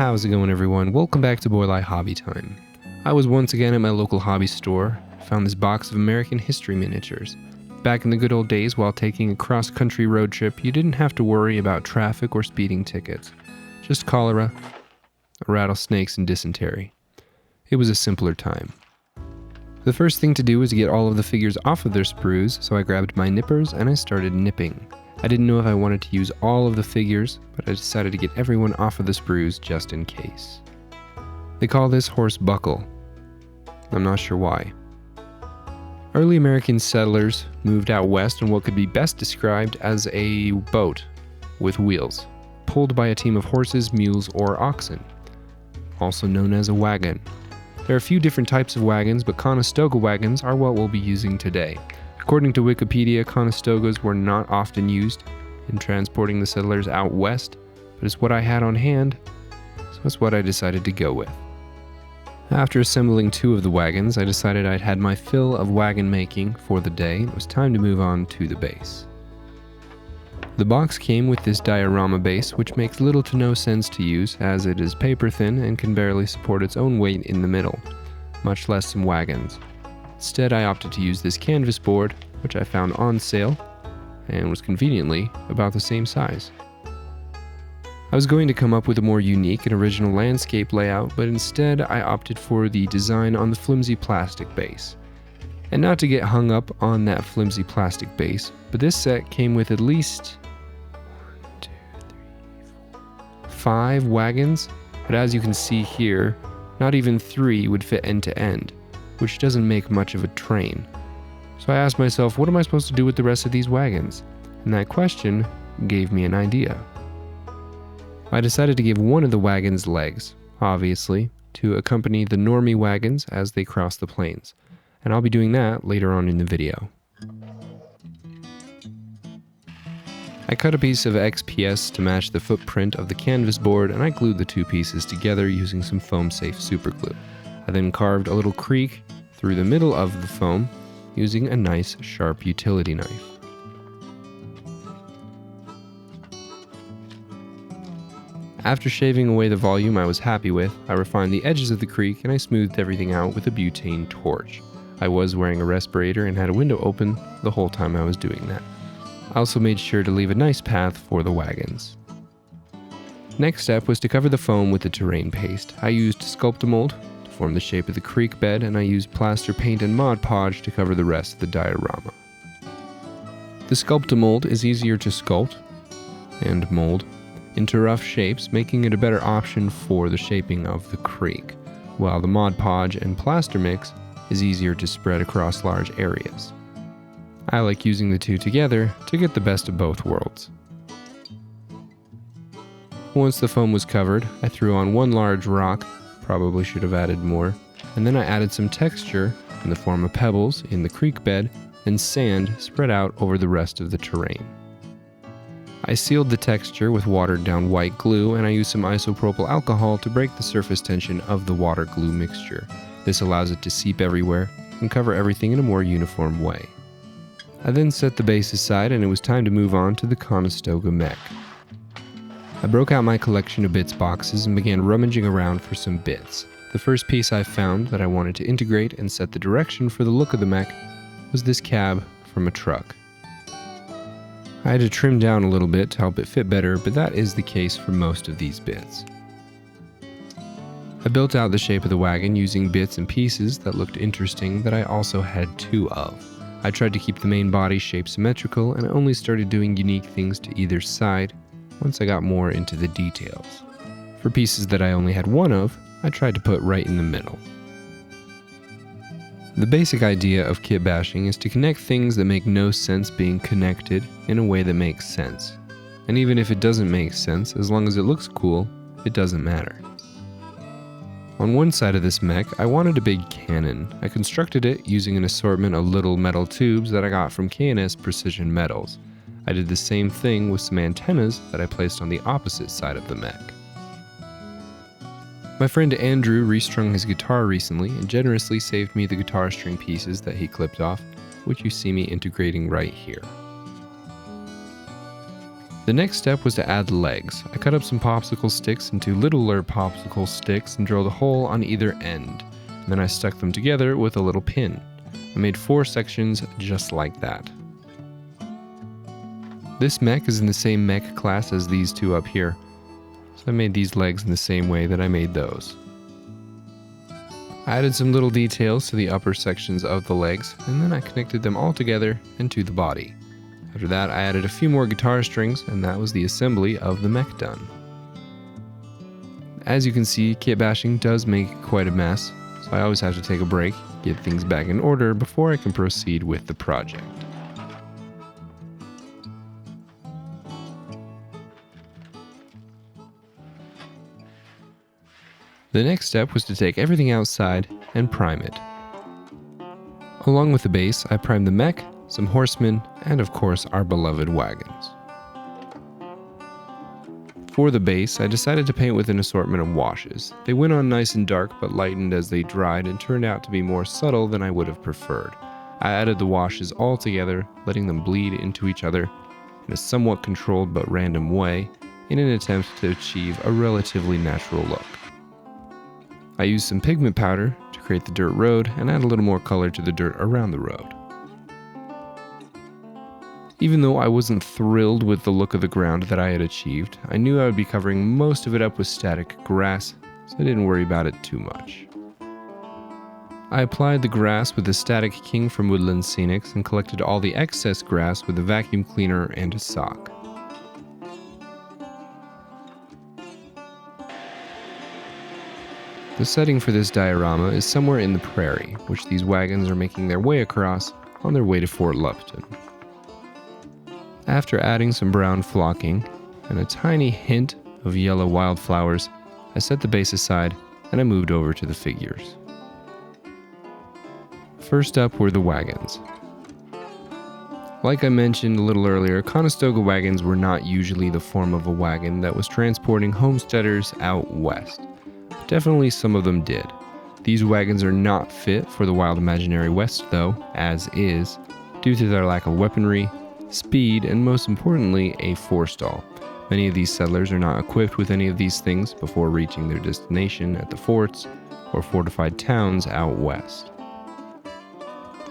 How's it going, everyone? Welcome back to Boylai Hobby Time. I was once again at my local hobby store, found this box of American history miniatures. Back in the good old days, while taking a cross-country road trip, you didn't have to worry about traffic or speeding tickets. Just cholera, rattlesnakes, and dysentery. It was a simpler time. The first thing to do was to get all of the figures off of their sprues, so I grabbed my nippers and I started nipping. I didn't know if I wanted to use all of the figures, but I decided to get everyone off of the sprues just in case. They call this horse buckle. I'm not sure why. Early American settlers moved out west in what could be best described as a boat with wheels, pulled by a team of horses, mules, or oxen, also known as a wagon. There are a few different types of wagons, but Conestoga wagons are what we'll be using today. According to Wikipedia, Conestogas were not often used in transporting the settlers out west, but it's what I had on hand, so it's what I decided to go with. After assembling 2 of the wagons, I decided I'd had my fill of wagon making for the day, and it was time to move on to the base. The box came with this diorama base, which makes little to no sense to use, as it is paper thin and can barely support its own weight in the middle, much less some wagons. Instead, I opted to use this canvas board, which I found on sale, and was conveniently about the same size. I was going to come up with a more unique and original landscape layout, but instead I opted for the design on the flimsy plastic base. And not to get hung up on that flimsy plastic base, but this set came with at least 5 wagons, but as you can see here, not even 3 would fit end to end, which doesn't make much of a train. So I asked myself, what am I supposed to do with the rest of these wagons? And that question gave me an idea. I decided to give one of the wagons legs, obviously, to accompany the normie wagons as they cross the plains, and I'll be doing that later on in the video. I cut a piece of XPS to match the footprint of the canvas board, and I glued the 2 pieces together using some foam-safe superglue. I then carved a little creek through the middle of the foam using a nice sharp utility knife. After shaving away the volume I was happy with, I refined the edges of the creek and I smoothed everything out with a butane torch. I was wearing a respirator and had a window open the whole time I was doing that. I also made sure to leave a nice path for the wagons. Next step was to cover the foam with the terrain paste. I used Sculptamold to form the shape of the creek bed, and I used plaster paint and Mod Podge to cover the rest of the diorama. The Sculptamold is easier to sculpt and mold into rough shapes, making it a better option for the shaping of the creek, while the Mod Podge and plaster mix is easier to spread across large areas. I like using the 2 together to get the best of both worlds. Once the foam was covered, I threw on 1 large rock, probably should have added more, and then I added some texture in the form of pebbles in the creek bed and sand spread out over the rest of the terrain. I sealed the texture with watered down white glue, and I used some isopropyl alcohol to break the surface tension of the water glue mixture. This allows it to seep everywhere and cover everything in a more uniform way. I then set the base aside, and it was time to move on to the Conestoga mech. I broke out my collection of bits boxes and began rummaging around for some bits. The first piece I found that I wanted to integrate and set the direction for the look of the mech was this cab from a truck. I had to trim down a little bit to help it fit better, but that is the case for most of these bits. I built out the shape of the wagon using bits and pieces that looked interesting that I also had 2 of. I tried to keep the main body shape symmetrical, and I only started doing unique things to either side once I got more into the details. For pieces that I only had 1 of, I tried to put right in the middle. The basic idea of kit bashing is to connect things that make no sense being connected in a way that makes sense. And even if it doesn't make sense, as long as it looks cool, it doesn't matter. On one side of this mech, I wanted a big cannon. I constructed it using an assortment of little metal tubes that I got from K&S Precision Metals. I did the same thing with some antennas that I placed on the opposite side of the mech. My friend Andrew restrung his guitar recently and generously saved me the guitar string pieces that he clipped off, which you see me integrating right here. The next step was to add the legs. I cut up some popsicle sticks into littler popsicle sticks and drilled a hole on either end. And then I stuck them together with a little pin. I made 4 sections just like that. This mech is in the same mech class as these two up here. So I made these legs in the same way that I made those. I added some little details to the upper sections of the legs, and then I connected them all together and to the body. After that, I added a few more guitar strings, and that was the assembly of the mech done. As you can see, kit bashing does make quite a mess, so I always have to take a break, get things back in order before I can proceed with the project. The next step was to take everything outside and prime it. Along with the base, I primed the mech, some horsemen, and of course our beloved wagons. For the base, I decided to paint with an assortment of washes. They went on nice and dark but lightened as they dried and turned out to be more subtle than I would have preferred. I added the washes all together, letting them bleed into each other in a somewhat controlled but random way in an attempt to achieve a relatively natural look. I used some pigment powder to create the dirt road and add a little more color to the dirt around the road. Even though I wasn't thrilled with the look of the ground that I had achieved, I knew I would be covering most of it up with static grass, so I didn't worry about it too much. I applied the grass with the Static King from Woodland Scenics and collected all the excess grass with a vacuum cleaner and a sock. The setting for this diorama is somewhere in the prairie, which these wagons are making their way across on their way to Fort Lupton. After adding some brown flocking and a tiny hint of yellow wildflowers, I set the base aside and I moved over to the figures. First up were the wagons. Like I mentioned a little earlier, Conestoga wagons were not usually the form of a wagon that was transporting homesteaders out west. Definitely some of them did. These wagons are not fit for the wild imaginary west though, as is, due to their lack of weaponry, speed, and most importantly, a forestall. Many of these settlers are not equipped with any of these things before reaching their destination at the forts or fortified towns out west.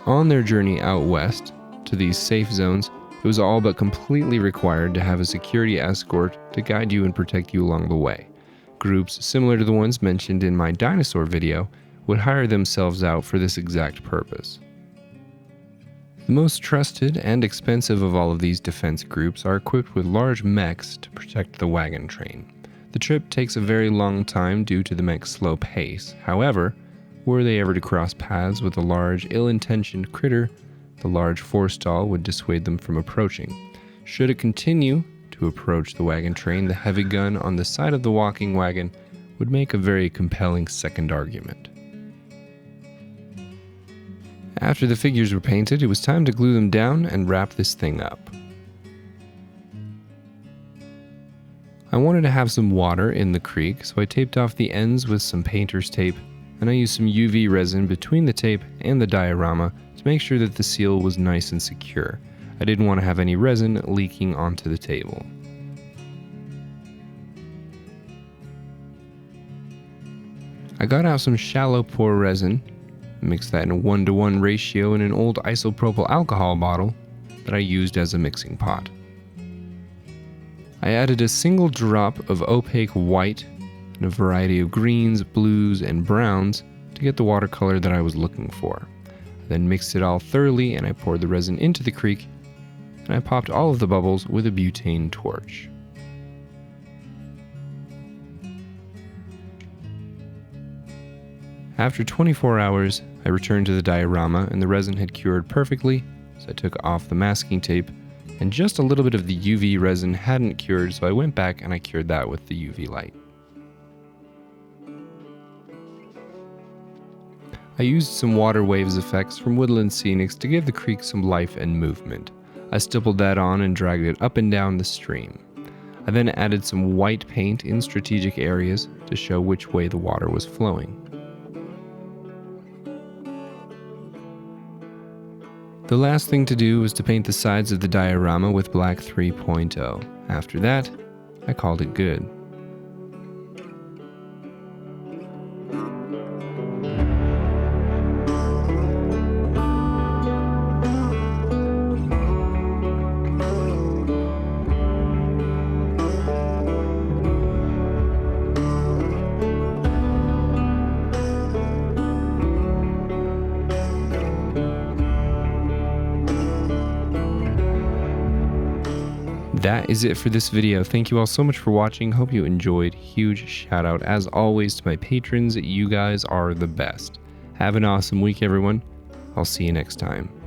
On their journey out west to these safe zones, it was all but completely required to have a security escort to guide you and protect you along the way. Groups similar to the ones mentioned in my dinosaur video would hire themselves out for this exact purpose. The most trusted and expensive of all of these defense groups are equipped with large mechs to protect the wagon train. The trip takes a very long time due to the mech's slow pace. However, were they ever to cross paths with a large, ill-intentioned critter, the large forestall would dissuade them from approaching. Should it continue to approach the wagon train, the heavy gun on the side of the walking wagon would make a very compelling second argument. After the figures were painted, it was time to glue them down and wrap this thing up. I wanted to have some water in the creek, so I taped off the ends with some painter's tape, and I used some UV resin between the tape and the diorama to make sure that the seal was nice and secure. I didn't want to have any resin leaking onto the table. I got out some shallow pour resin, mixed that in a 1:1 ratio in an old isopropyl alcohol bottle that I used as a mixing pot. I added a single drop of opaque white and a variety of greens, blues, and browns to get the watercolor that I was looking for. I then mixed it all thoroughly and I poured the resin into the creek and I popped all of the bubbles with a butane torch. After 24 hours, I returned to the diorama and the resin had cured perfectly, so I took off the masking tape, and just a little bit of the UV resin hadn't cured, so I went back and I cured that with the UV light. I used some water waves effects from Woodland Scenics to give the creek some life and movement. I stippled that on and dragged it up and down the stream. I then added some white paint in strategic areas to show which way the water was flowing. The last thing to do was to paint the sides of the diorama with black 3.0. After that, I called it good. That is it for this video. Thank you all so much for watching. Hope you enjoyed. Huge shout out as always to my patrons. You guys are the best. Have an awesome week, everyone. I'll see you next time.